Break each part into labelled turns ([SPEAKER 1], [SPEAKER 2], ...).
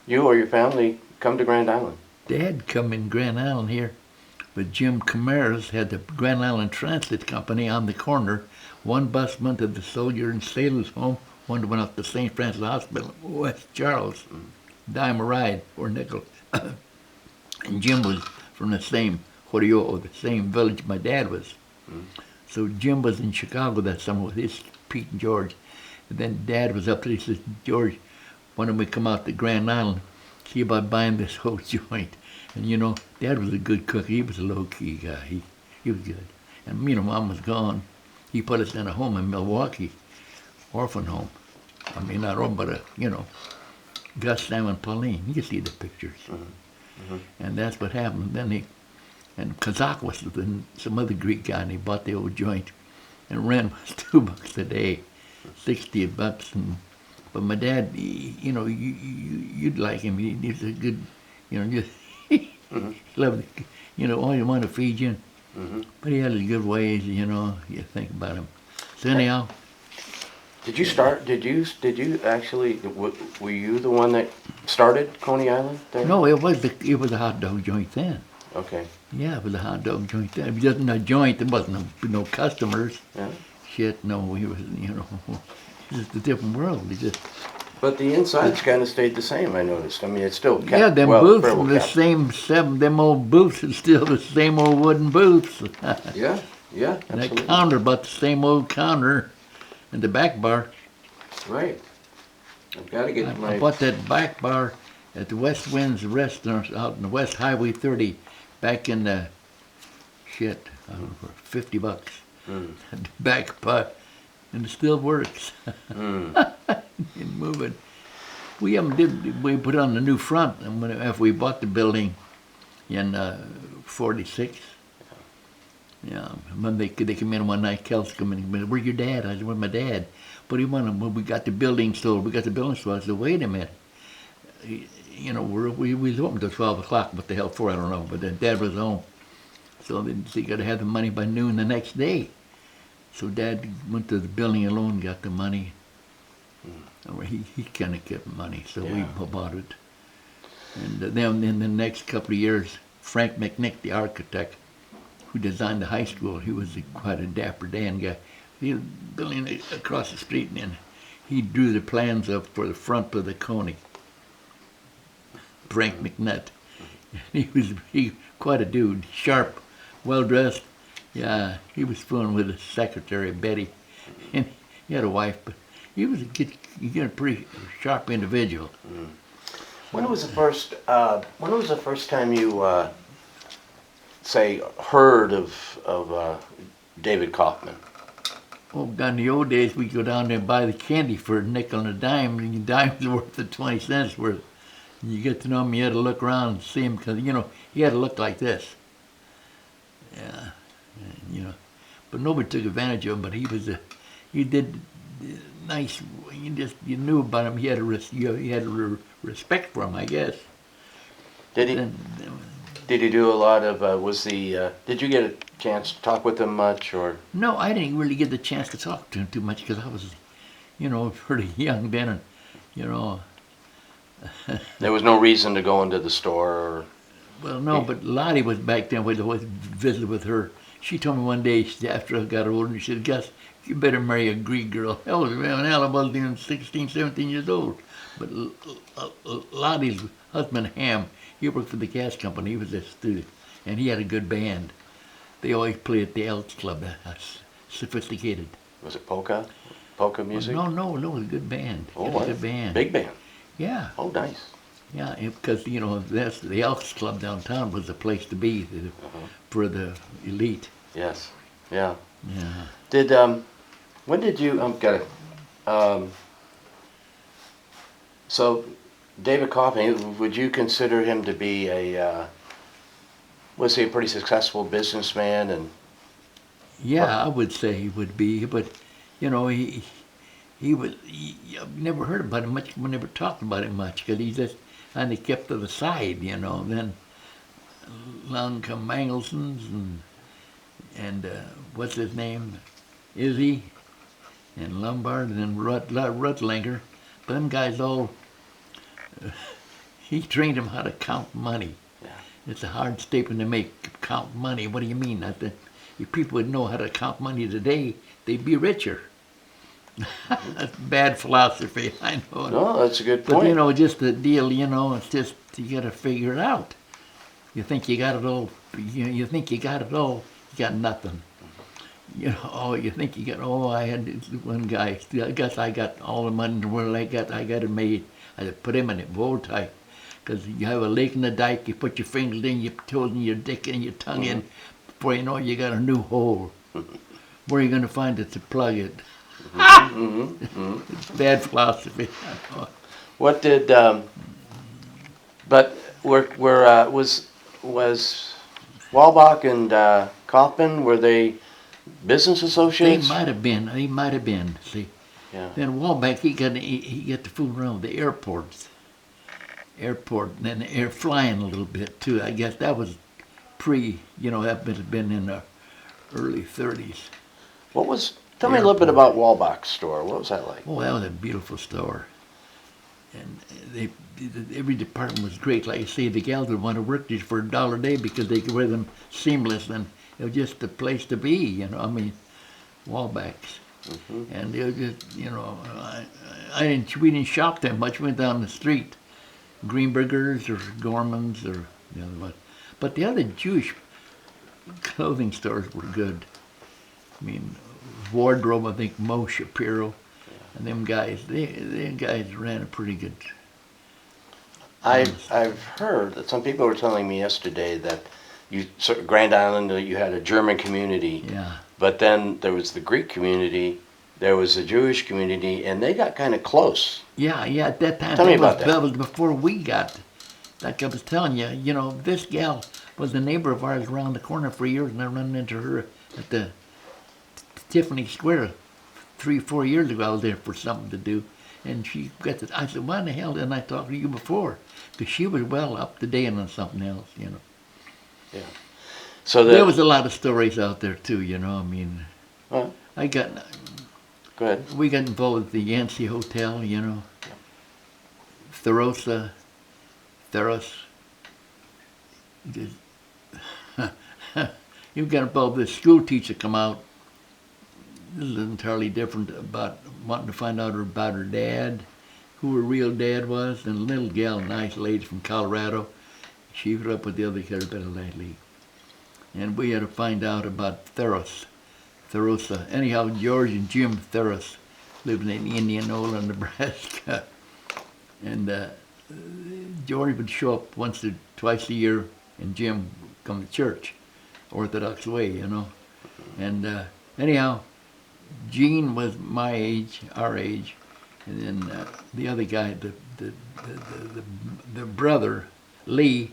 [SPEAKER 1] you or your family come to Grand Island?
[SPEAKER 2] Dad come in Grand Island here, but Jim Camaras had the Grand Island Transit Company on the corner. One bus went to the Soldier and Sailors Home, one went up to St. Francis Hospital, West Charles, dime a ride or nickel. And Jim was from the same Jorrillo, the same village my dad was. So Jim was in Chicago that summer with his Pete and George. And then Dad was up there. He says, George, why don't we come out to Grand Island, see about buying this whole joint? And you know, Dad was a good cook. He was a low-key guy. He was good. And you know, Mom was gone. He put us in a home in Milwaukee, orphan home. I mean, not orphan, but Gus, Sam, and Pauline. You can see the pictures. And that's what happened. Then and Kazak was some other Greek guy, and he bought the old joint. And rent was $2 a day, $60. But my dad, you know, you'd like him. He's a good, you know, just he loved, you know, all you want to feed you. But he had his good ways, you know. You think about him. So anyhow.
[SPEAKER 1] Did you start? Did you actually? Were you the one that started Coney Island there?
[SPEAKER 2] No, it was a hot dog joint then.
[SPEAKER 1] Okay.
[SPEAKER 2] Yeah, it was a hot dog joint then. It wasn't a joint. There wasn't no customers.
[SPEAKER 1] Yeah.
[SPEAKER 2] Shit, no, he was, you know, it's just a different world.
[SPEAKER 1] But the insides kind of stayed the same, I noticed. I mean, it's still kept.
[SPEAKER 2] Yeah, them
[SPEAKER 1] well,
[SPEAKER 2] booths
[SPEAKER 1] very
[SPEAKER 2] were
[SPEAKER 1] well
[SPEAKER 2] the
[SPEAKER 1] kept.
[SPEAKER 2] same them old booths are still the same old wooden booths.
[SPEAKER 1] Yeah, yeah,
[SPEAKER 2] And that
[SPEAKER 1] absolutely.
[SPEAKER 2] counter, about the same old counter, and the back bar.
[SPEAKER 1] Right. I've got to get
[SPEAKER 2] I
[SPEAKER 1] my.
[SPEAKER 2] bought that back bar at the West Winds Restaurant out in the West Highway 30, back in the shit, I don't know, for $50.
[SPEAKER 1] Mm.
[SPEAKER 2] The back bar, and it still works. It's moving. We put on the new front, and after we bought the building in '46. Yeah, when they came in one night, Kels come in, where's your dad? I said, where's my dad? But he wanted, when we got the building sold, I said, wait a minute. You know, we was open till 12 o'clock, what the hell for, I don't know, but then Dad was home. So they got to have the money by noon the next day. So Dad went to the building alone, got the money. He kind of kept money, so we bought it. And then in the next couple of years, Frank McNick, the architect, who designed the high school, he was quite a dapper Dan guy. He was building across the street, and he drew the plans up for the front of the Coney. Frank McNutt. He was quite a dude, sharp, well-dressed. Yeah, he was fooling with his secretary, Betty. And he had a wife, but he was a pretty sharp individual.
[SPEAKER 1] When was the first time you say heard of David Kaufmann?
[SPEAKER 2] Oh, down in the old days, we'd go down there and buy the candy for a nickel and a dime, and the dime was worth 20 cents worth. And you get to know him, you had to look around and see him, because, you know, he had to look like this. Yeah, and, you know, but nobody took advantage of him, but he did nice, you knew about him, you had a respect for him, I guess.
[SPEAKER 1] Did he? Did he do a lot of? Did you get a chance to talk with him much, or?
[SPEAKER 2] No, I didn't really get the chance to talk to him too much because I was, you know, pretty young then, and you know.
[SPEAKER 1] There was no reason to go into the store, or.
[SPEAKER 2] Well, no, but Lottie was back then. We'd always visit with her. She told me one day after I got older, she said, "Gus, you better marry a Greek girl." Hell, I wasn't even 16, 17 years old. But Lottie's husband, Ham, he worked for the gas company. He was a student, and he had a good band. They always played at the Elks Club. That's sophisticated.
[SPEAKER 1] Was it polka? Polka music?
[SPEAKER 2] No, it was a good band.
[SPEAKER 1] Oh,
[SPEAKER 2] It was a good band.
[SPEAKER 1] Big band.
[SPEAKER 2] Yeah.
[SPEAKER 1] Oh, nice.
[SPEAKER 2] Yeah, because, you know, the Elks Club downtown was the place to be for the elite.
[SPEAKER 1] Yes. Yeah.
[SPEAKER 2] Yeah.
[SPEAKER 1] When did you, got it. So, David Kaufmann, would you consider him to be was he a pretty successful businessman? And
[SPEAKER 2] yeah, I would say he would be, but, you know, I've never heard about him much, we never talked about him much, because he just kind of kept to the side, you know. Then along come Mangelson's and what's his name, Izzy, and Lombard, and then Rutlinger. But them guys all, he trained him how to count money.
[SPEAKER 1] Yeah.
[SPEAKER 2] It's a hard statement to make, count money. What do you mean? If people would know how to count money today, they'd be richer. That's bad philosophy, I know.
[SPEAKER 1] No, that's a good
[SPEAKER 2] But,
[SPEAKER 1] point.
[SPEAKER 2] just the deal, it's just, you got to figure it out. You think you got it all, you think you got it all, you got nothing. You think you got, I had this one guy, I guess I got all the money in the world I got it made. I said, put him in it, bow tie. Because you have a lake in the dike, you put your fingers in, your toes in, your dick and your tongue in. Before you know it, you got a new hole. Where are you going to find it to plug it? It's bad philosophy.
[SPEAKER 1] What did, but was Walbach and Kaufmann, were they business
[SPEAKER 2] They
[SPEAKER 1] associates?
[SPEAKER 2] might have been, see.
[SPEAKER 1] Yeah.
[SPEAKER 2] Then Walbeck, he got to fool around with the airport, and then the air flying a little bit too. I guess that was that would have been in the early 30s.
[SPEAKER 1] Tell me a little bit about Walbach's store. What was that like?
[SPEAKER 2] Oh, that was a beautiful store. And every department was great. Like I say, the gals would want to work just for $1 a day because they could wear them seamless, and it was just the place to be, Walbach's. And it was just, we didn't shop that much. We went down the street, Greenberger's or Gorman's or the other one. But the other Jewish clothing stores were good. I mean, Wardrobe, I think Mo Shapiro, and them guys, they guys ran a pretty good.
[SPEAKER 1] I've heard that some people were telling me yesterday that Grand Island, you had a German community,
[SPEAKER 2] Yeah.
[SPEAKER 1] but then there was the Greek community, there was a Jewish community, and they got kind of close.
[SPEAKER 2] Yeah, at that time.
[SPEAKER 1] Tell me about that.
[SPEAKER 2] That was before we got, like I was telling you, this gal was a neighbor of ours around the corner for years, and I ran into her at the Tiffany Square 3-4 years ago. I was there for something to do, and she got I said, why in the hell didn't I talk to you before? Because she was well up to date on something else,
[SPEAKER 1] Yeah. So
[SPEAKER 2] there was a lot of stories out there too, I mean,
[SPEAKER 1] Huh? Go ahead.
[SPEAKER 2] we got involved with the Yancey Hotel, Theros. You got involved with this school teacher come out. This is entirely different, about wanting to find out about her dad, who her real dad was, and a little gal, nice lady from Colorado. She grew up with the other kid better lately. And we had to find out about Therosa. Anyhow, George and Jim Theros lived in Indianola, Nebraska. And George would show up once or twice a year, and Jim come to church, Orthodox way, And anyhow, Gene was my age, our age, and then the other guy, the brother, Lee,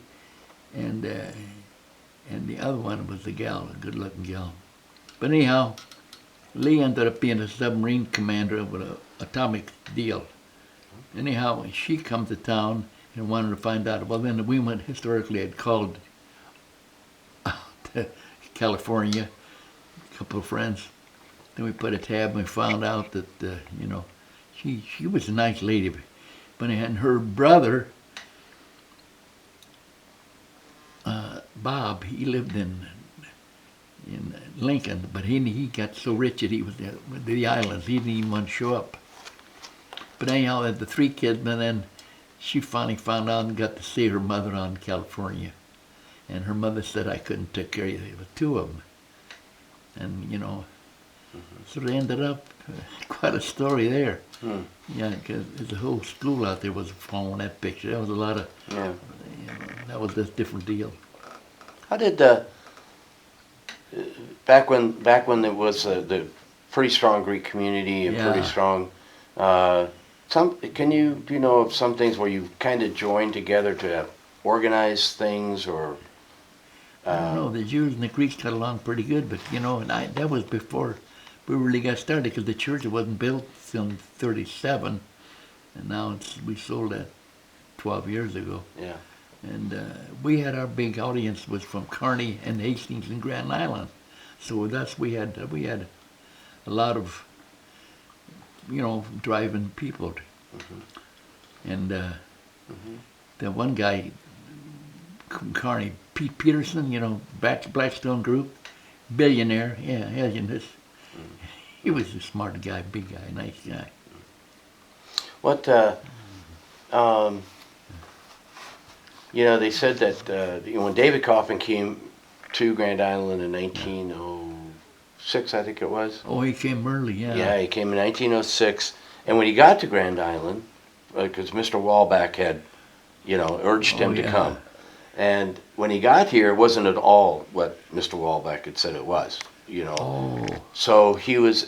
[SPEAKER 2] and the other one was the gal, a good-looking gal. But anyhow, Lee ended up being a submarine commander with an atomic deal. Anyhow, when she come to town and wanted to find out, well, then we went historically had called to California, a couple of friends. Then we put a tab and we found out that, she was a nice lady. But and her brother, Bob, he lived in Lincoln, but he got so rich that he was with the islands. He didn't even want to show up. But anyhow, had the 3 kids, and then she finally found out and got to see her mother on California. And her mother said I couldn't take care of you. There were 2 of them. And, so they ended up, quite a story there. Yeah, because the whole school out there was following that picture. That was a lot of, that was a different deal.
[SPEAKER 1] How did back when there was the pretty strong Greek community and pretty strong, do you know of some things where you kind of joined together to organize things or?
[SPEAKER 2] I don't know, the Jews and the Greeks got along pretty good, but that was before we really got started, because the church wasn't built until 1937, and now we sold that 12 years ago.
[SPEAKER 1] Yeah.
[SPEAKER 2] And we had our big audience was from Kearney and Hastings and Grand Island, so with us we had a lot of driving people, and The one guy, Carney, Pete Peterson, Blackstone Group, billionaire, yeah, he was a smart guy, big guy, nice guy.
[SPEAKER 1] What, they said that when David Kaufmann came to Grand Island in 1906, I think it was.
[SPEAKER 2] Oh, he came early, yeah.
[SPEAKER 1] Yeah, he came in 1906, and when he got to Grand Island, because Mr. Walbach had, urged him to come, and when he got here, it wasn't at all what Mr. Walbach had said it was,
[SPEAKER 2] Oh.
[SPEAKER 1] So he was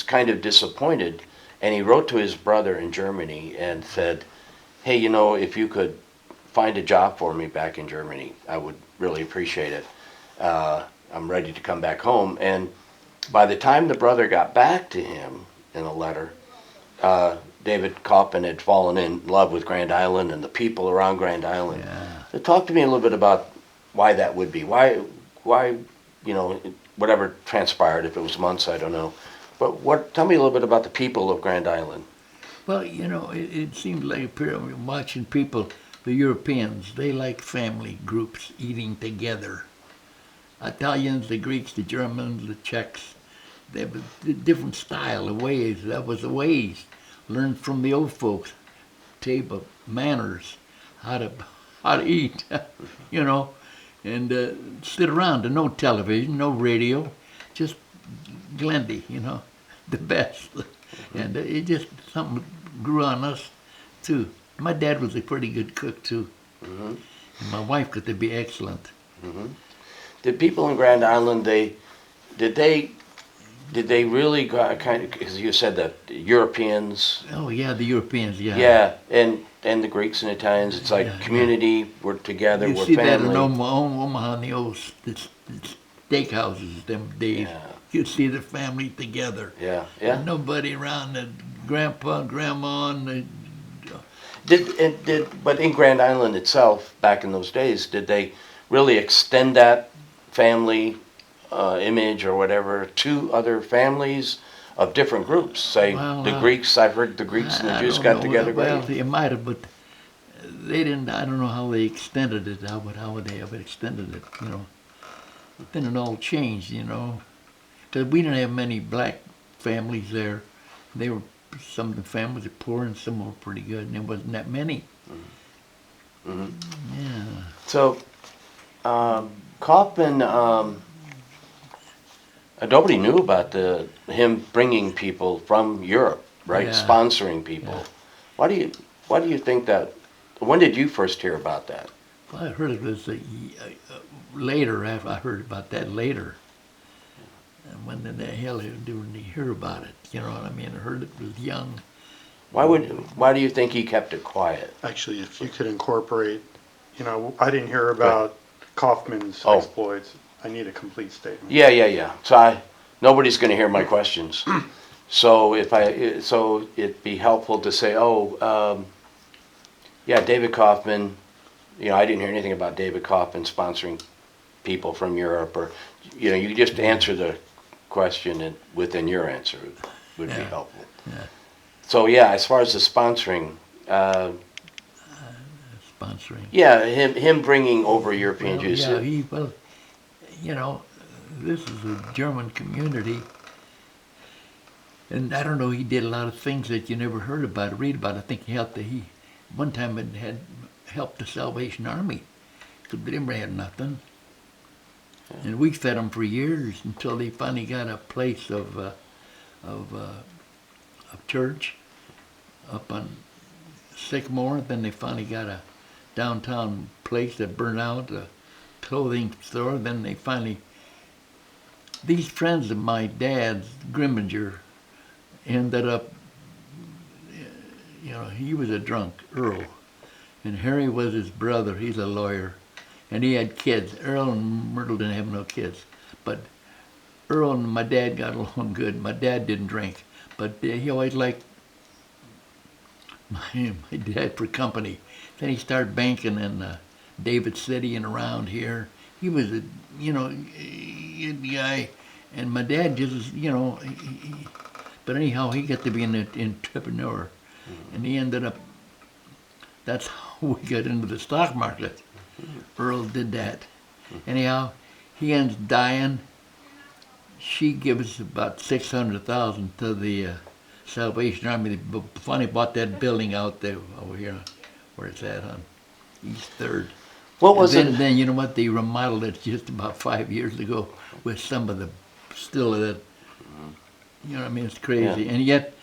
[SPEAKER 1] kind of disappointed, and he wrote to his brother in Germany and said, hey, if you could find a job for me back in Germany, I would really appreciate it. I'm ready to come back home. And by the time the brother got back to him in a letter, David Kaufmann had fallen in love with Grand Island and the people around Grand Island.
[SPEAKER 2] Yeah.
[SPEAKER 1] So talk to me a little bit about why that would be. Why, whatever transpired, if it was months, I don't know. But tell me a little bit about the people of Grand Island.
[SPEAKER 2] Well, it seemed like watching people, the Europeans, they like family groups eating together. Italians, the Greeks, the Germans, the Czechs, they have a different style, the ways. That was the ways. Learned from the old folks, table manners, how to eat, and sit around. And no television, no radio, just Glendy, the best. And it just something grew on us too. My dad was a pretty good cook too.
[SPEAKER 1] Mm-hmm.
[SPEAKER 2] And my wife got to be excellent.
[SPEAKER 1] Mm-hmm. Did people in Grand Island, did they really kind of, because you said that Europeans.
[SPEAKER 2] Oh yeah, the Europeans, yeah.
[SPEAKER 1] Yeah, and the Greeks and Italians, it's like community, we're together, we're family.
[SPEAKER 2] You see that in Omaha, in the old steakhouses them days.
[SPEAKER 1] Yeah.
[SPEAKER 2] You'd see the family together.
[SPEAKER 1] Yeah, yeah.
[SPEAKER 2] And nobody around, the grandpa, grandma, and
[SPEAKER 1] But in Grand Island itself, back in those days, did they really extend that family image or whatever to other families of different groups? Say, the Greeks, I've heard the Greeks and the Jews got together.
[SPEAKER 2] Well, they might have, but they didn't. I don't know how they extended it. How would they have extended it? Then it all changed. Because we didn't have many black families there. Some of the families were poor and some were pretty good, and there wasn't that many.
[SPEAKER 1] Mm-hmm.
[SPEAKER 2] Yeah.
[SPEAKER 1] So, Kaufmann, nobody knew about him bringing people from Europe, right?
[SPEAKER 2] Yeah.
[SPEAKER 1] Sponsoring people.
[SPEAKER 2] Yeah.
[SPEAKER 1] Why do you think that? When did you first hear about that?
[SPEAKER 2] Well, I heard it was later. I heard about that later. And when in the hell did he hear about it? You know what I mean? I heard it was young.
[SPEAKER 1] Why do you think he kept it quiet?
[SPEAKER 3] Actually, if you could incorporate, I didn't hear about Kaufmann's exploits. I need a complete statement.
[SPEAKER 1] Yeah. So nobody's going to hear my questions. So it'd be helpful to say, David Kaufmann. I didn't hear anything about David Kaufmann sponsoring people from Europe, or you just answer the question and within your answer would be helpful.
[SPEAKER 2] Yeah.
[SPEAKER 1] So as far as the sponsoring.
[SPEAKER 2] Sponsoring.
[SPEAKER 1] Yeah, him bringing over European Jews.
[SPEAKER 2] Yeah, this is a German community, and I don't know. He did a lot of things that you never heard about or read about. I think he one time had helped the Salvation Army because they never had nothing, and we fed them for years until they finally got a place of church up on Sycamore. Then they finally got a downtown place that burned out, a clothing store. Then they finally, these friends of my dad's, Grimminger, ended up, he was a drunk, Earl, and Harry was his brother. He's a lawyer, and he had kids. Earl and Myrtle didn't have no kids, but Earl and my dad got along good. My dad didn't drink, but he always liked my dad for company. Then he started banking in David City and around here. He was a, guy, and my dad just, but anyhow, he got to be an entrepreneur, and he ended up That's how we got into the stock market. Earl did that. Anyhow, he ends dying. She gives about 600,000 to the Salvation Army. They finally bought that building out there over here, where it's at on East Third.
[SPEAKER 1] What was
[SPEAKER 2] and
[SPEAKER 1] it?
[SPEAKER 2] then you know what? They remodeled it just about 5 years ago with some of the still of that. You know what I mean? It's crazy,
[SPEAKER 1] Yeah.
[SPEAKER 2] and yet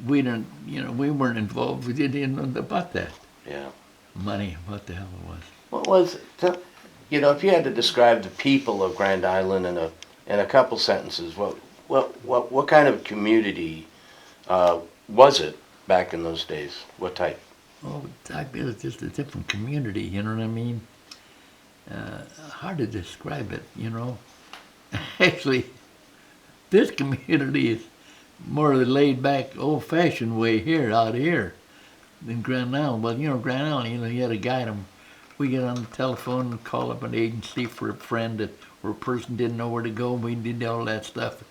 [SPEAKER 2] we didn't. You know, we weren't involved. We didn't know about that
[SPEAKER 1] Yeah.
[SPEAKER 2] money. What the hell it was?
[SPEAKER 1] What was it? You know, if you had to describe the people of Grand Island in a couple sentences, what kind of community was it back in those days? What type?
[SPEAKER 2] Oh, type is just a different community. You know what I mean? Hard to describe it. You know, actually, this community is more of the laid-back, old-fashioned way here, out here, than Grand Island. Well, you know, Grand Island, you know, you had to guide them. We get on the telephone and call up an agency for a friend that, where a person didn't know where to go. We did all that stuff.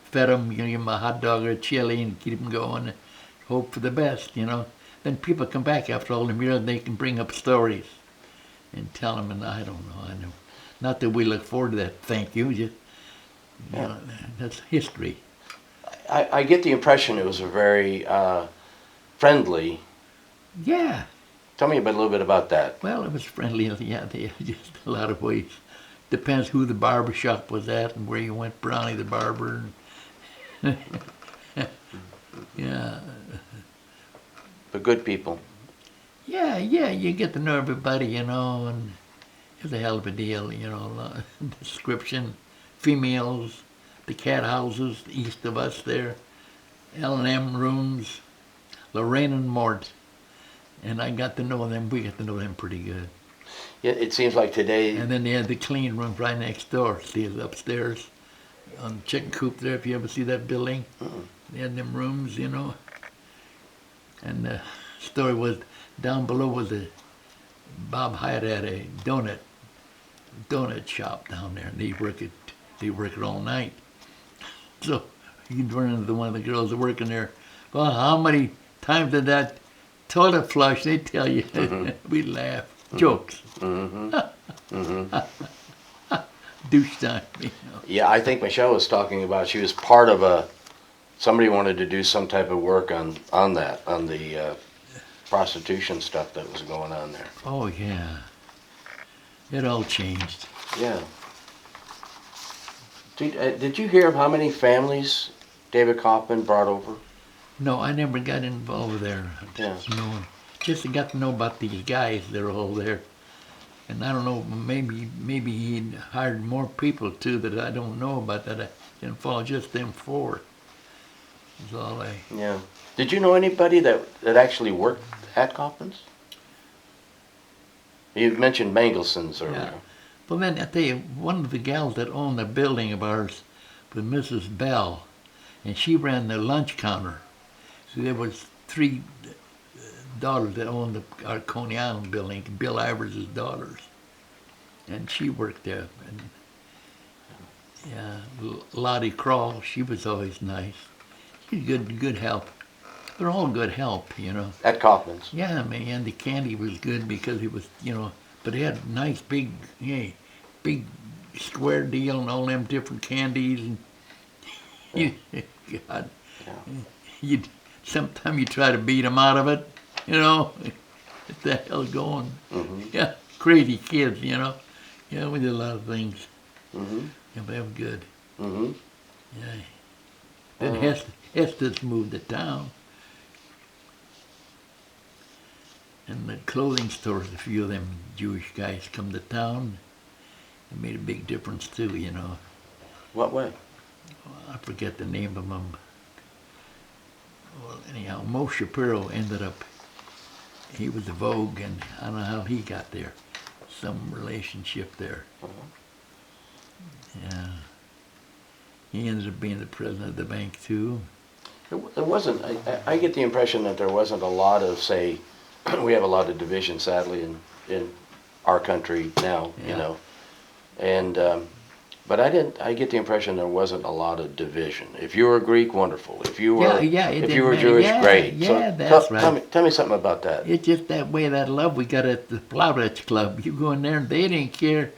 [SPEAKER 2] Fed them, you know, give them a hot dog or a chili and keep them going. Hope for the best, you know. Then people come back after all them years and they can bring up stories and tell them, and I don't know, not that we look forward to that, thank you, just, you know, that's history.
[SPEAKER 1] I get the impression it was a very friendly.
[SPEAKER 2] Yeah,
[SPEAKER 1] Tell me a little bit about that.
[SPEAKER 2] well, it was friendly, yeah, just a lot of ways. Depends who the barber shop was at and where you went, Brownie the barber. And yeah,
[SPEAKER 1] But good people.
[SPEAKER 2] yeah, you get to know everybody, you know, and it's a hell of a deal, you know, description, females, the cat houses east of us there, L&M rooms, Lorraine and Mort. And I got to know them, we got to know them pretty good.
[SPEAKER 1] Yeah, it seems like today.
[SPEAKER 2] And then they had the clean room right next door, see it upstairs on the chicken coop there, if you ever see that building. They had them rooms, you know. And the story was, down below was Bob Hyatt had a donut shop down there, and they work it all night. So you'd run into one of the girls working there. Well, how many times did that toilet flush? They tell you. We laugh. Jokes. Douche time, you know.
[SPEAKER 1] Yeah, I think Michelle was talking about she was part of somebody wanted to do some type of work on the prostitution stuff that was going on there.
[SPEAKER 2] Oh yeah. It all changed.
[SPEAKER 1] Yeah. Did you hear of how many families David Kaufmann brought over?
[SPEAKER 2] No, I never got involved there.
[SPEAKER 1] Yeah.
[SPEAKER 2] No, just got to know about these guys that are all there. And I don't know, maybe he hired more people too that I don't know about, that I didn't follow, just them four. That's all I.
[SPEAKER 1] Yeah. Did you know anybody that actually worked at Kaufmann's? You mentioned Mangelson's earlier.
[SPEAKER 2] Yeah. Well, then I tell you, one of the gals that owned the building of ours was Mrs. Bell, and she ran the lunch counter. So there was three daughters that owned our Coney Island building, Bill Ivers' daughters, and she worked there. And yeah, Lottie Crawl, she was always nice. She's good help. They're all good help, you know.
[SPEAKER 1] At Kaufmann's.
[SPEAKER 2] Yeah, man, and the candy was good because it was, you know, but they had nice big square deal and all them different candies. And God, sometimes you try to beat them out of it, you know. What the hell's going? Yeah, crazy kids, you know. Yeah, we did a lot of things. Yeah, but they were good. Yeah. Then Heston's moved to town. And the clothing stores, a few of them Jewish guys come to town. It made a big difference too, you know.
[SPEAKER 1] What way?
[SPEAKER 2] I forget the name of them. Well, anyhow, Mo Shapiro ended up, he was a Vogue, and I don't know how he got there. Some relationship there. Yeah. He ended up being the president of the bank too.
[SPEAKER 1] There wasn't, I get the impression that there wasn't a lot of, say, we have a lot of division, sadly, in our country now, you
[SPEAKER 2] Yeah.
[SPEAKER 1] know. And But I get the impression there wasn't a lot of division. If you were Greek, wonderful. If you were,
[SPEAKER 2] it
[SPEAKER 1] if
[SPEAKER 2] didn't
[SPEAKER 1] you were
[SPEAKER 2] matter.
[SPEAKER 1] Jewish,
[SPEAKER 2] Yeah,
[SPEAKER 1] great.
[SPEAKER 2] yeah, that's right.
[SPEAKER 1] Tell me something about that.
[SPEAKER 2] It's just that way, that love we got at the Plowdutch Club. You go in there and they didn't care.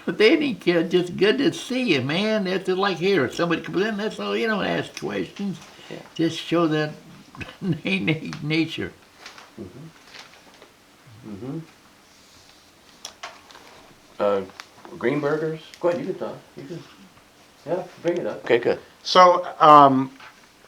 [SPEAKER 2] They didn't care. Just good to see you, man. It's just like here. If somebody comes in, that's all. You don't ask questions.
[SPEAKER 1] Yeah.
[SPEAKER 2] Just show that nature.
[SPEAKER 1] Mm-hmm. Green burgers? Go ahead, you can talk. You can. Yeah, bring it up. Okay, good.
[SPEAKER 3] So,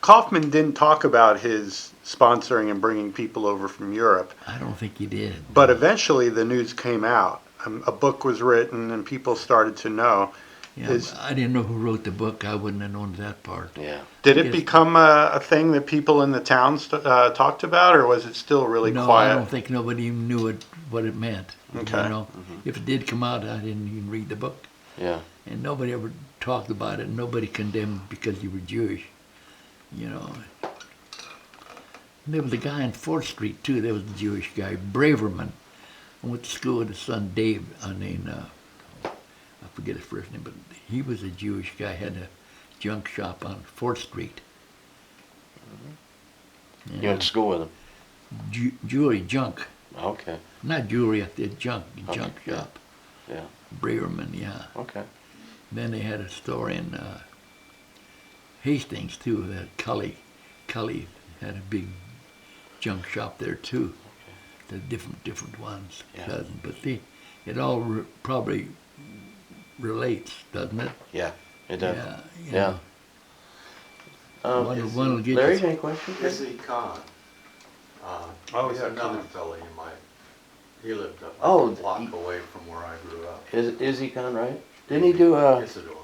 [SPEAKER 3] Kaufmann didn't talk about his sponsoring and bringing people over from Europe,
[SPEAKER 2] I don't think he did.
[SPEAKER 3] but eventually the news came out. A book was written and people started to know.
[SPEAKER 2] Yeah, I didn't know who wrote the book. I wouldn't have known that part.
[SPEAKER 1] Yeah.
[SPEAKER 3] Did it become a thing that people in the towns talked about, or was it still really
[SPEAKER 2] No,
[SPEAKER 3] quiet?
[SPEAKER 2] I don't think nobody knew what it meant.
[SPEAKER 3] Okay.
[SPEAKER 2] You know, if it did come out, I didn't even read the book,
[SPEAKER 1] Yeah.
[SPEAKER 2] and nobody ever talked about it. Nobody condemned because you were Jewish. You know. And there was a guy on 4th Street too. There was a Jewish guy, Braverman. I went to school with his son Dave. I forget his first name, but he was a Jewish guy. Had a junk shop on 4th Street.
[SPEAKER 1] You went to school with him?
[SPEAKER 2] Jewelry junk.
[SPEAKER 1] Okay.
[SPEAKER 2] Not jewelry, the junk
[SPEAKER 1] Yeah.
[SPEAKER 2] shop.
[SPEAKER 1] Yeah.
[SPEAKER 2] Braverman, yeah.
[SPEAKER 1] Okay.
[SPEAKER 2] Then they had a store in Hastings too. That Cully had a big junk shop there too. The different ones,
[SPEAKER 1] Yeah.
[SPEAKER 2] cousin. But it all probably relates, doesn't it?
[SPEAKER 1] Yeah, it does.
[SPEAKER 2] Yeah. you
[SPEAKER 1] Yeah.
[SPEAKER 2] know. One will get
[SPEAKER 1] Larry,
[SPEAKER 2] you.
[SPEAKER 1] any questions?
[SPEAKER 4] Izzy Khan.
[SPEAKER 3] Oh,
[SPEAKER 4] He's
[SPEAKER 3] yeah,
[SPEAKER 4] another
[SPEAKER 3] Khan.
[SPEAKER 4] fellow you might. He lived up
[SPEAKER 1] Oh,
[SPEAKER 4] a block away from where I grew up.
[SPEAKER 1] Is he Khan, right? Didn't he do
[SPEAKER 4] Isidore,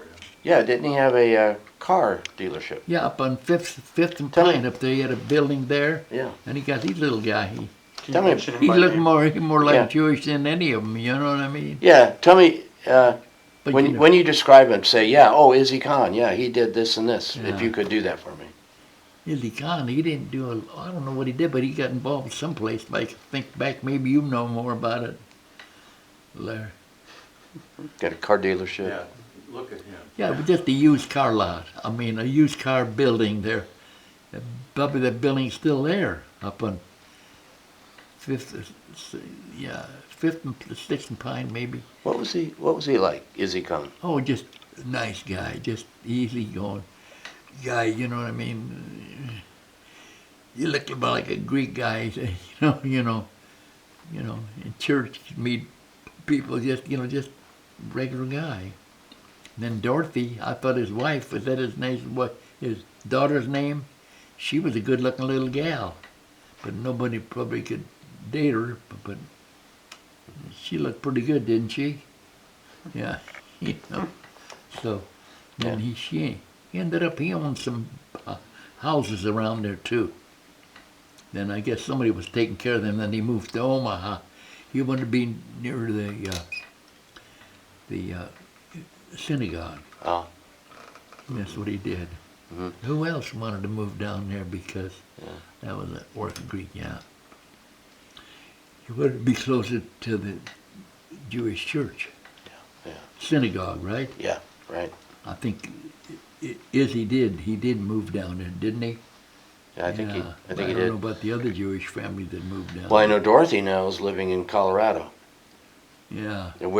[SPEAKER 4] yeah.
[SPEAKER 1] yeah, didn't he have a car dealership?
[SPEAKER 2] Yeah, up on Fifth and
[SPEAKER 1] Tell me-
[SPEAKER 2] Pine up there, he had a building there,
[SPEAKER 1] Yeah.
[SPEAKER 2] and he got his little guy.
[SPEAKER 3] Can you
[SPEAKER 1] Tell me-
[SPEAKER 3] mention him
[SPEAKER 2] He
[SPEAKER 3] by
[SPEAKER 2] looked
[SPEAKER 3] name?
[SPEAKER 2] more like
[SPEAKER 1] Yeah.
[SPEAKER 2] Jewish than any of them. You know what I mean?
[SPEAKER 1] Yeah, tell me,
[SPEAKER 2] But
[SPEAKER 1] when
[SPEAKER 2] you know,
[SPEAKER 1] when you describe him, say, yeah, oh, Izzy Khan, yeah, he did this and this. If
[SPEAKER 2] Yeah.
[SPEAKER 1] you could do that for me.
[SPEAKER 2] Izzy Khan, he didn't do I don't know what he did, but he got involved someplace. Like think back, maybe you know more about it, Larry.
[SPEAKER 1] Got a car dealership.
[SPEAKER 4] Yeah, look at him.
[SPEAKER 2] Yeah, but just a used car lot. I mean, a used car building there. Probably that building's still there up on Fifth and Sixth and Pine, maybe.
[SPEAKER 1] What was he like, Izzy Khan?
[SPEAKER 2] Oh, just a nice guy, just easy going guy. You know what I mean? You look about like a Greek guy, you know. In church, you meet people, just regular guy. And then Dorothy, I thought his wife, was that his name? What his daughter's name? She was a good-looking little gal, but nobody probably could date her. But she looked pretty good, didn't she? Yeah, So then he ended up he owned some houses around there too. Then I guess somebody was taking care of them. Then he moved to Omaha. He wanted to be near the synagogue.
[SPEAKER 1] Oh.
[SPEAKER 2] That's what he did.
[SPEAKER 1] Mhm.
[SPEAKER 2] Who else wanted to move down there because
[SPEAKER 1] Yeah.
[SPEAKER 2] that was an Orphan Greek, yeah. He wanted to be closer to the Jewish church.
[SPEAKER 1] Yeah.
[SPEAKER 2] Synagogue, right?
[SPEAKER 1] Yeah, right.
[SPEAKER 2] I think Izzy did. He did move down there, didn't he?
[SPEAKER 1] Yeah, I think he
[SPEAKER 2] I
[SPEAKER 1] did.
[SPEAKER 2] don't know about the other Jewish family that moved down.
[SPEAKER 1] Well, I know Dorothy now is living in Colorado.
[SPEAKER 2] Yeah.
[SPEAKER 1] And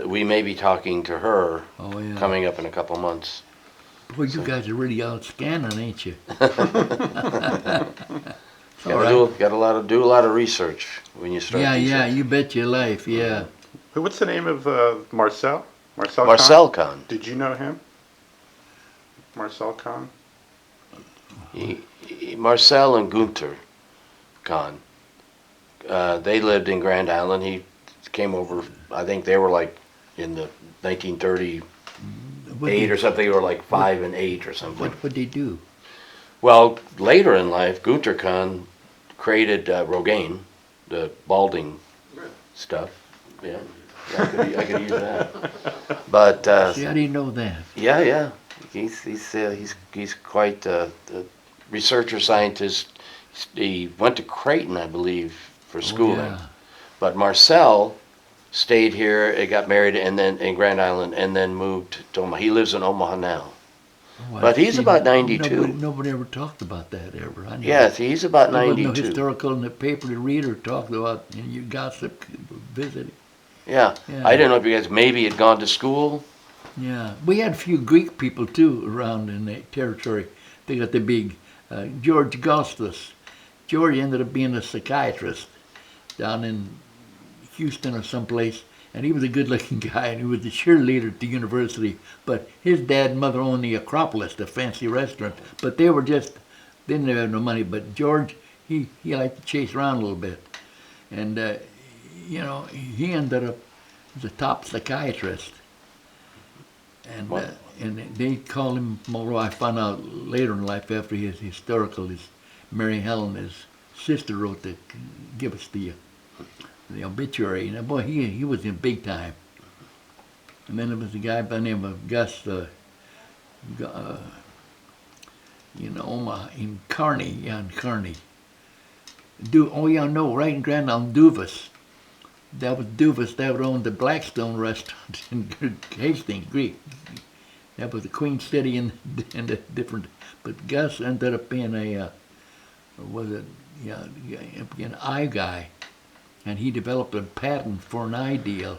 [SPEAKER 1] we may be talking to her
[SPEAKER 2] Oh, yeah.
[SPEAKER 1] coming up in a couple months.
[SPEAKER 2] Boy, you guys are really out scanning, ain't you?
[SPEAKER 1] Gotta do a lot of research when you start.
[SPEAKER 2] Yeah,
[SPEAKER 1] these
[SPEAKER 2] yeah,
[SPEAKER 1] things.
[SPEAKER 2] you bet your life, yeah.
[SPEAKER 3] What's the name of Marcel? Marcel Khan?
[SPEAKER 1] Marcel Khan.
[SPEAKER 3] Did you know him? Marcel Khan?
[SPEAKER 1] Marcel and Gunther Khan. They lived in Grand Island. He came over. I think they were like in the 1938 or something. They were like 5 and 8 or something.
[SPEAKER 2] What would they do?
[SPEAKER 1] Well, later in life, Gunther Khan created Rogaine, the balding stuff. Yeah, I could use that. But
[SPEAKER 2] See, I didn't know that.
[SPEAKER 1] yeah, he's quite a researcher scientist. He went to Creighton, I believe, for schooling.
[SPEAKER 2] Oh, yeah.
[SPEAKER 1] But Marcel stayed here, got married, and then in Grand Island, and then moved to Omaha. He lives in Omaha now.
[SPEAKER 2] Oh, I
[SPEAKER 1] But he's
[SPEAKER 2] see.
[SPEAKER 1] about 92.
[SPEAKER 2] Nobody ever talked about that ever. I never,
[SPEAKER 1] Yes, he's about
[SPEAKER 2] there wasn't no
[SPEAKER 1] 92.
[SPEAKER 2] historical in the paper to read or talk about, and you gossip, visit.
[SPEAKER 1] Yeah.
[SPEAKER 2] Yeah.
[SPEAKER 1] I didn't know if you guys maybe had gone to school.
[SPEAKER 2] Yeah, we had a few Greek people too around in the territory. They got the big George Gostos. George ended up being a psychiatrist down in Houston or someplace, and he was a good-looking guy, and he was the cheerleader at the university. But his dad and mother owned the Acropolis, the fancy restaurant. But they didn't have no money. But George, he liked to chase around a little bit, and he ended up as a top psychiatrist. And
[SPEAKER 1] Wow.
[SPEAKER 2] and they called him, although I found out later in life after his historical, his Mary Helen, his sister wrote to give us the obituary. And boy, he was in big time. And then there was a guy by the name of Gus, in Kearney, in Kearney. Right in Grand Island, Duvas. That was Duvas, that would own the Blackstone restaurant in Hastings, Greek. That was the Queen City and the different. But Gus ended up being an eye guy, and he developed a patent for an eye deal,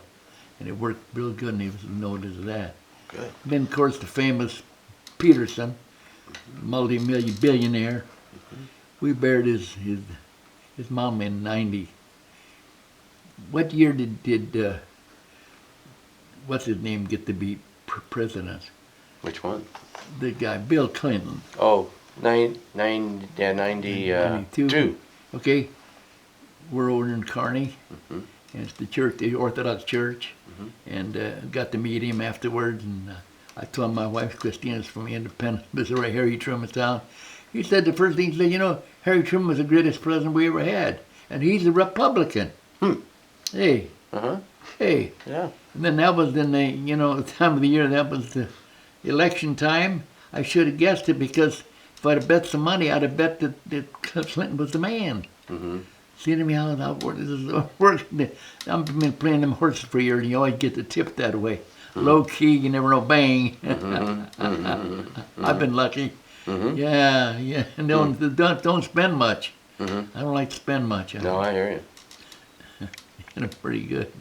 [SPEAKER 2] and it worked real good, and he was noted as that.
[SPEAKER 1] Good.
[SPEAKER 2] Then, of course, the famous Peterson, multi-million billionaire. We buried his mom in '90. What year did what's his name get to be president?
[SPEAKER 1] Which one?
[SPEAKER 2] The guy, Bill Clinton.
[SPEAKER 1] Oh, 92.
[SPEAKER 2] Okay, we're over in Kearney,
[SPEAKER 1] Mm-hmm.
[SPEAKER 2] and it's the church, the Orthodox Church,
[SPEAKER 1] Mhm.
[SPEAKER 2] and got to meet him afterwards. And I told my wife Christina's from Independence, Missouri, Harry Truman's town. He said the first thing he said, Harry Truman was the greatest president we ever had, and he's a Republican. Hey,
[SPEAKER 1] Uh-huh.
[SPEAKER 2] hey.
[SPEAKER 1] Yeah.
[SPEAKER 2] And then that was in the time of the year, that was the election time. I should have guessed it because if I'd have bet some money, I'd have bet that Clinton was the man.
[SPEAKER 1] Mm-hmm.
[SPEAKER 2] See to me how this is working. I've been playing them horses for years, and you always get the tip that way.
[SPEAKER 1] Mm-hmm.
[SPEAKER 2] Low key, you never know, bang.
[SPEAKER 1] Mm-hmm.
[SPEAKER 2] I've been lucky.
[SPEAKER 1] Mm-hmm.
[SPEAKER 2] Yeah. And don't spend much.
[SPEAKER 1] Mm-hmm.
[SPEAKER 2] I don't like to spend much.
[SPEAKER 1] No, I hear you.
[SPEAKER 2] Pretty good.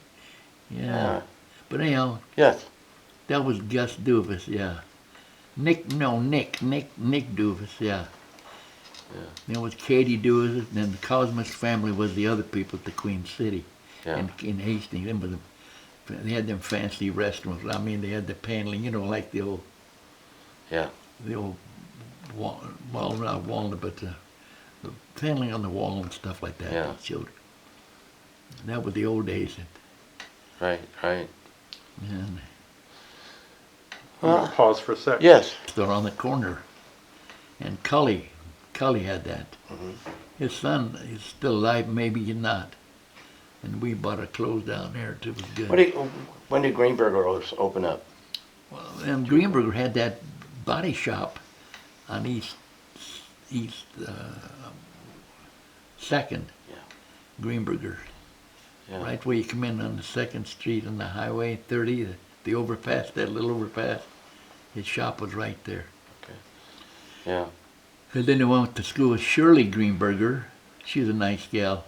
[SPEAKER 2] Yeah.
[SPEAKER 1] Yeah.
[SPEAKER 2] But anyhow,
[SPEAKER 1] Yes.
[SPEAKER 2] that was Gus Duvas, yeah. Nick Duvas, yeah. There was Katie Duvas, and then the Cosmos family was the other people at the Queen City
[SPEAKER 1] Yeah.
[SPEAKER 2] in Hastings. They had them fancy restaurants. I mean, they had the paneling, like the old
[SPEAKER 1] Yeah.
[SPEAKER 2] not walnut, but the paneling on the wall and stuff like that.
[SPEAKER 1] Yeah.
[SPEAKER 2] For children. That was the old days.
[SPEAKER 1] Right.
[SPEAKER 2] And
[SPEAKER 3] I'm gonna pause for a sec.
[SPEAKER 1] Yes.
[SPEAKER 2] store on the corner. And Cully had that.
[SPEAKER 1] Mhm.
[SPEAKER 2] His son is still alive, maybe he's not. And we bought our clothes down there too. It was good.
[SPEAKER 1] When did Greenberger's open up?
[SPEAKER 2] Well, and Greenberger had that body shop on East Second.
[SPEAKER 1] Yeah.
[SPEAKER 2] Greenberger,
[SPEAKER 1] Yeah.
[SPEAKER 2] right where you come in on the 2nd Street on the Highway 30, the overpass, that little overpass. His shop was right there.
[SPEAKER 1] Yeah.
[SPEAKER 2] And then I went to school with Shirley Greenberger. She was a nice gal.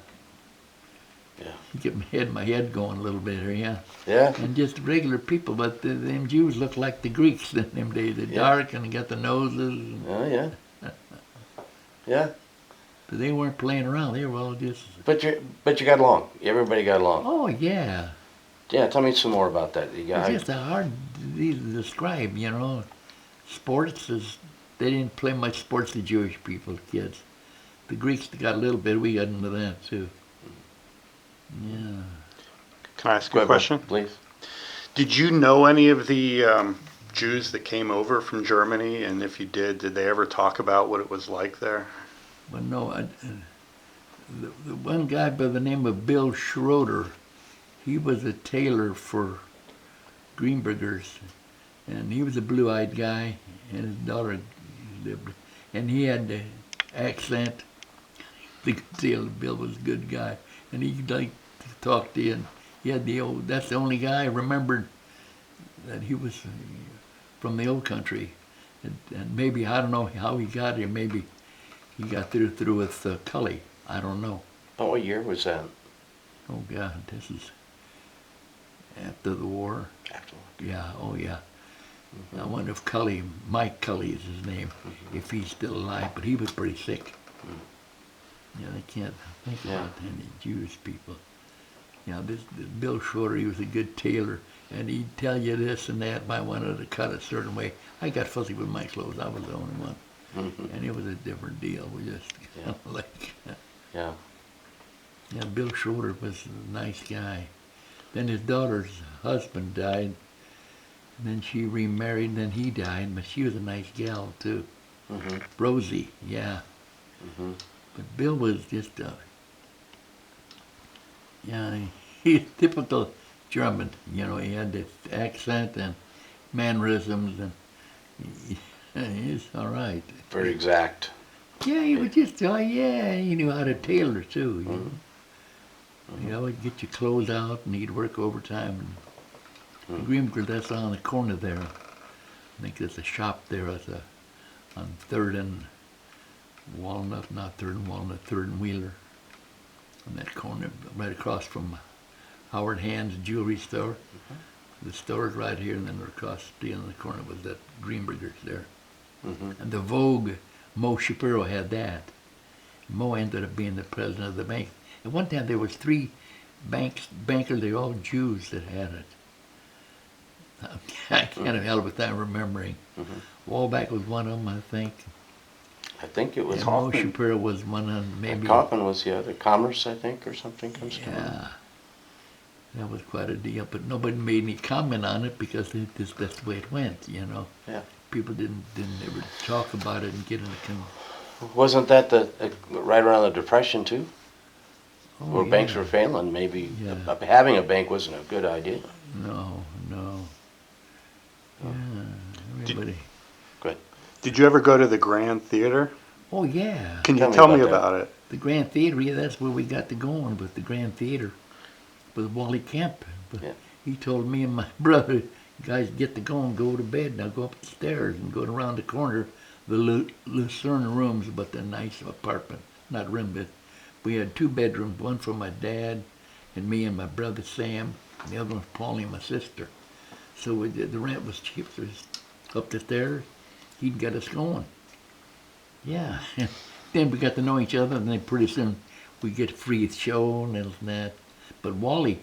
[SPEAKER 1] Yeah.
[SPEAKER 2] Get my head going a little bit here, yeah.
[SPEAKER 1] Yeah.
[SPEAKER 2] And just regular people, but them Jews looked like the Greeks in them days. They're
[SPEAKER 1] Yeah.
[SPEAKER 2] dark and they got the noses.
[SPEAKER 1] Oh yeah. Yeah.
[SPEAKER 2] But they weren't playing around. They were all just,
[SPEAKER 1] But you got along. Everybody got along.
[SPEAKER 2] oh yeah.
[SPEAKER 1] Yeah. Tell me some more about that. You got.
[SPEAKER 2] It's just hard to describe, Sports they didn't play much sports, the Jewish people, kids. The Greeks got a little bit, we got into that too. Yeah.
[SPEAKER 3] Can I ask
[SPEAKER 1] Go
[SPEAKER 3] a
[SPEAKER 1] ahead,
[SPEAKER 3] question?
[SPEAKER 1] please.
[SPEAKER 3] Did you know any of the Jews that came over from Germany? And if you did they ever talk about what it was like there?
[SPEAKER 2] But no, the one guy by the name of Bill Schroeder, he was a tailor for Greenberger's, and he was a blue-eyed guy, and his daughter lived, and he had the accent. The tailor Bill was a good guy, and he liked to talk to you, and he had the old. That's the only guy I remembered that he was from the old country, and maybe I don't know how he got here. Maybe he got through with Cully. I don't know.
[SPEAKER 1] Oh, what year was that?
[SPEAKER 2] Oh God, this is after the war. Yeah. Oh yeah. I wonder if Cully, Mike Cully is his name, if he's still alive. But he was pretty sick. Yeah, I can't think about any Jewish people. Yeah, this Bill Schroeder, he was a good tailor, and he'd tell you this and that. If I wanted to cut a certain way, I got fuzzy with my clothes. I was the only one, and it was a different deal. We just like.
[SPEAKER 1] Yeah.
[SPEAKER 2] Yeah, Bill Schroeder was a nice guy. Then his daughter's husband died, and then she remarried, and then he died, but she was a nice gal, too. Rosie, yeah. But Bill was just, he's typical German. You know, he had this accent and mannerisms, and he's all right.
[SPEAKER 1] Very exact.
[SPEAKER 2] Yeah, he was just, he knew how to tailor, too. You know? You know, he'd get your clothes out, and he'd work overtime. And Greenville, that's on the corner there. I think there's a shop there on 3rd and Walnut, not 3rd and Walnut, 3rd and Wheeler. On that corner, right across from Howard Hand's jewelry store. The store's right here, and then across the street on the corner was that Greenberger's there. And the Vogue, Mo Shapiro had that. Mo ended up being the president of the bank. At one time there was 3 bankers, they were all Jews that had it. I can't have hell of a time remembering. Wallback was one of them, I think.
[SPEAKER 1] I think it was
[SPEAKER 2] And Mo
[SPEAKER 1] Kaufmann.
[SPEAKER 2] Shapiro was one of them, maybe.
[SPEAKER 1] Kaufmann was the other. Commerce, I think, or something comes to mind.
[SPEAKER 2] Yeah. That was quite a deal, but nobody made any comment on it because that's the way it went, you know.
[SPEAKER 1] Yeah.
[SPEAKER 2] People didn't ever talk about it and get into
[SPEAKER 1] Wasn't that right around the Depression, too? Where banks
[SPEAKER 2] yeah.
[SPEAKER 1] were failing, maybe
[SPEAKER 2] Yeah.
[SPEAKER 1] having a bank wasn't a good idea.
[SPEAKER 2] No. Yeah, everybody.
[SPEAKER 3] Did you ever go to the Grand Theater?
[SPEAKER 2] Oh yeah.
[SPEAKER 3] Can you tell me about it?
[SPEAKER 2] The Grand Theater, yeah, that's where we got to going with the Grand Theater, with Wally Kemp. But
[SPEAKER 1] Yeah.
[SPEAKER 2] he told me and my brother, guys, get to go and go to bed. Now go up the stairs and go around the corner, the Lucerne rooms, but the nice apartment, not room, but we had 2 bedrooms, one for my dad and me and my brother Sam, and the other one for Pauline and my sister. So the rent was cheap, so it was up the stairs. He'd get us going. Yeah. Then we got to know each other, and then pretty soon we get a free show and this and that. But Wally,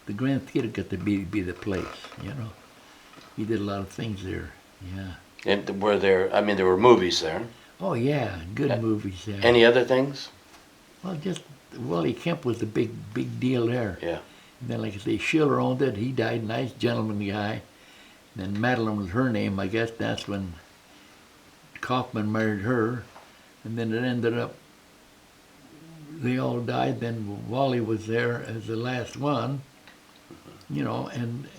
[SPEAKER 2] the Grand Theater got to be the place, you know. He did a lot of things there, yeah.
[SPEAKER 1] And were there were movies there.
[SPEAKER 2] Oh yeah, good movies there.
[SPEAKER 1] Any other things?
[SPEAKER 2] Well, just Wally Kemp was the big deal there.
[SPEAKER 1] Yeah.
[SPEAKER 2] And then, like I say, Schiller owned it. He died, nice gentleman guy. And then Madeline was her name. I guess that's when Kaufmann married her. And then it ended up, they all died. Then Wally was there as the last one, you know, and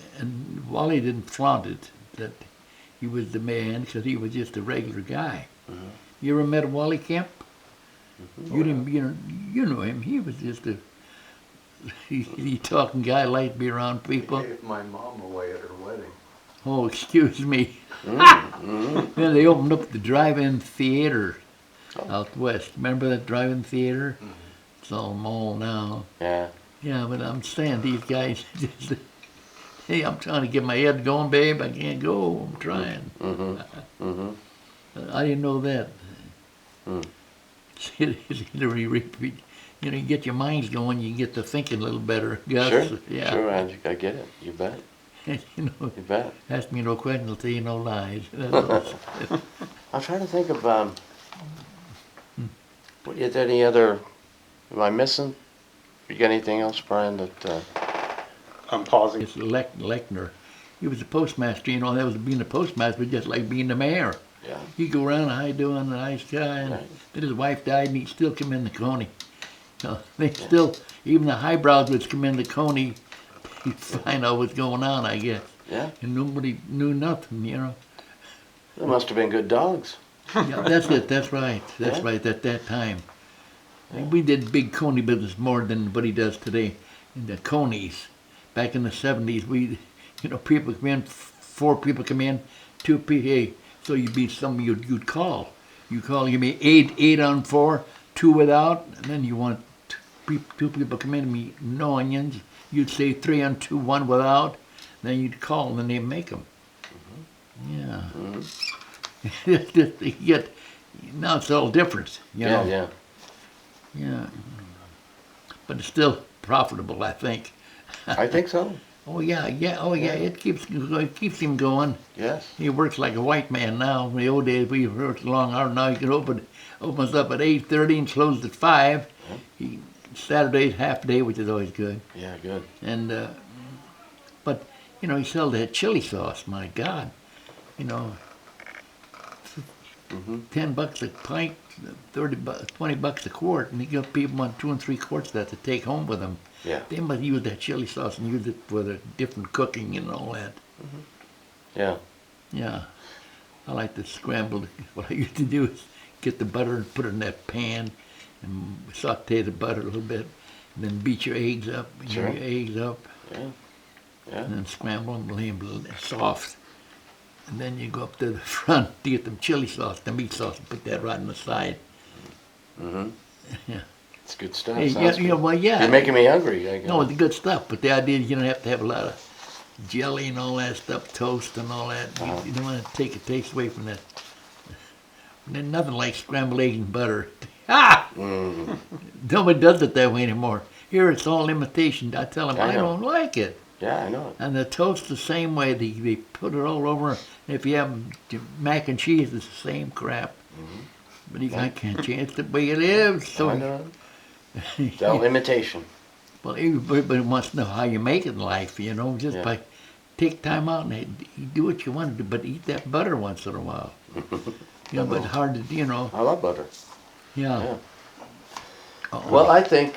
[SPEAKER 2] Wally didn't flaunt it that he was the man because he was just a regular guy. You ever met Wally Kemp? You didn't, you know him. He was just a he talking guy, liked to be around people.
[SPEAKER 4] He gave my mom away at her wedding.
[SPEAKER 2] Oh, excuse me. Then they opened up the drive-in theater out west. Remember that drive-in theater? It's all mall now.
[SPEAKER 1] Yeah.
[SPEAKER 2] Yeah, but I'm saying these guys just, hey, I'm trying to get my head going, babe. I can't go. I'm trying. I didn't know that. You know, you get your minds going, you get to thinking a little better, Gus.
[SPEAKER 1] Sure.
[SPEAKER 2] Yeah.
[SPEAKER 1] Sure, I get it. You bet.
[SPEAKER 2] You know,
[SPEAKER 1] You bet.
[SPEAKER 2] ask me no questions, I'll tell you no lies.
[SPEAKER 1] I'm trying to think of what is any other? Am I missing? You got anything else, Brian? That
[SPEAKER 3] I'm pausing.
[SPEAKER 2] It's Lechner. He was a postmaster, you know, that was being a postmaster was just like being the mayor.
[SPEAKER 1] yeah.
[SPEAKER 2] He'd go around, how you doing, nice guy, and
[SPEAKER 1] Right.
[SPEAKER 2] then his wife died and he'd still come in the Coney. So they still, even the highbrows would come in the Coney, he'd find out what's going on, I guess.
[SPEAKER 1] Yeah.
[SPEAKER 2] And nobody knew nothing, you know.
[SPEAKER 1] They must have been good dogs.
[SPEAKER 2] Yeah, that's it, that's right,
[SPEAKER 1] Yeah.
[SPEAKER 2] at that time. We did big Coney business more than what he does today. And the Conies, back in the 70s, people come in, 4 people come in, 2 people, hey, so you'd call. You call, you mean 8 on 4, 2 without, and then you want 2 people come in and meet no onions. You'd say 3 on 2, 1 without, then you'd call and then they'd make them. Yeah. Yet, now it's all different, you know.
[SPEAKER 1] Yeah.
[SPEAKER 2] Yeah. But it's still profitable, I think.
[SPEAKER 1] I think so.
[SPEAKER 2] Oh yeah. It keeps him going.
[SPEAKER 1] Yes.
[SPEAKER 2] He works like a white man now. In the old days, we worked long hours. Now he can opens up at 8:30 and closes at 5.
[SPEAKER 1] Yeah.
[SPEAKER 2] Saturday's half day, which is always good.
[SPEAKER 1] Yeah, good.
[SPEAKER 2] And but he sells that chili sauce. My God, $10 a pint, $20 a quart, and he gives people want 2 and 3 quarts of that to take home with them.
[SPEAKER 1] Yeah.
[SPEAKER 2] They must use that chili sauce and use it for the different cooking and all that.
[SPEAKER 1] Yeah.
[SPEAKER 2] Yeah. I like to scramble. What I used to do is get the butter and put it in that pan and saute the butter a little bit, and then beat your eggs up,
[SPEAKER 1] Sure.
[SPEAKER 2] Yeah.
[SPEAKER 1] Yeah.
[SPEAKER 2] And then scramble them, lay them soft. And then you go up to the front to get them chili sauce, the meat sauce, and put that right on the side.
[SPEAKER 1] Mm-hmm.
[SPEAKER 2] Yeah.
[SPEAKER 1] It's good stuff.
[SPEAKER 2] Hey,
[SPEAKER 1] Sounds good.
[SPEAKER 2] well, yeah.
[SPEAKER 1] You're making me hungry.
[SPEAKER 2] No, it's good stuff, but the idea is you don't have to have a lot of jelly and all that stuff, toast and all that. You don't want to take a taste away from that. There's nothing like scrambled eggs and butter. Ah! Nobody does it that way anymore. Here it's all imitation. I tell them
[SPEAKER 1] I
[SPEAKER 2] I
[SPEAKER 1] know.
[SPEAKER 2] don't like it.
[SPEAKER 1] Yeah, I know it.
[SPEAKER 2] And the toast the same way. They put it all over. If you have mac and cheese, it's the same crap. But I can't change it the way it is. So
[SPEAKER 1] I know. It's all imitation.
[SPEAKER 2] well, everybody wants to know how you make it in life, just
[SPEAKER 1] Yeah.
[SPEAKER 2] by take time out and do what you want to do, but eat that butter once in a while. But hard to,
[SPEAKER 1] I love butter.
[SPEAKER 2] yeah.
[SPEAKER 1] Yeah.
[SPEAKER 2] Uh-oh.
[SPEAKER 1] Well, I think